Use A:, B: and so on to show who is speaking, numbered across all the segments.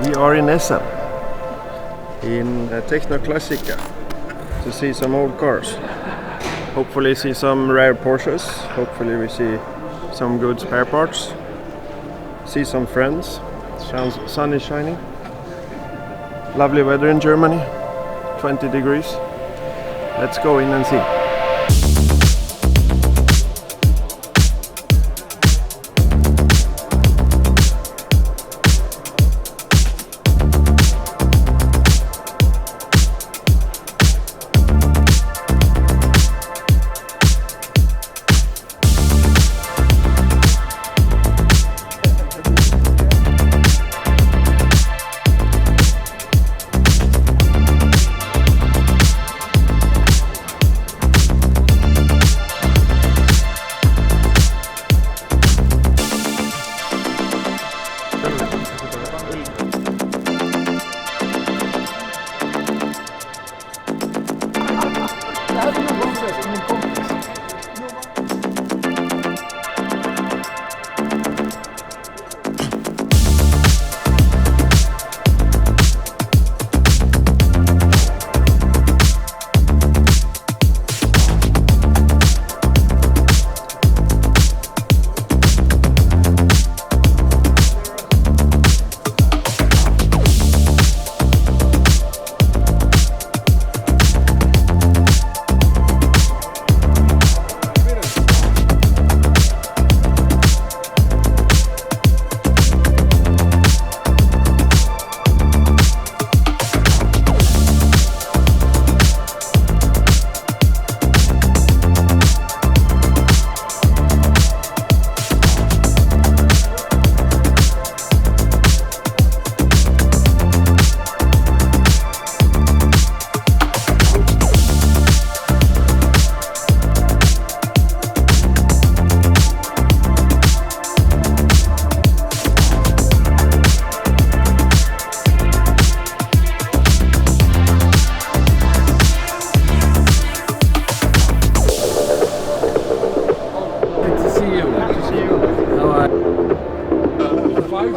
A: We are in Essen, in Techno Classica, to see some old cars. Hopefully see some rare Porsches, hopefully we see some good spare parts, see some friends. Sun is shining. Lovely weather in Germany, 20 degrees. Let's go in and see.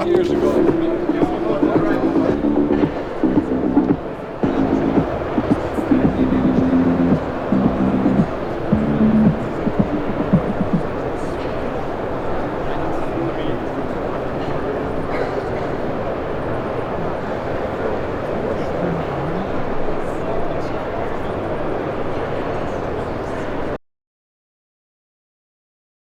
B: Years ago.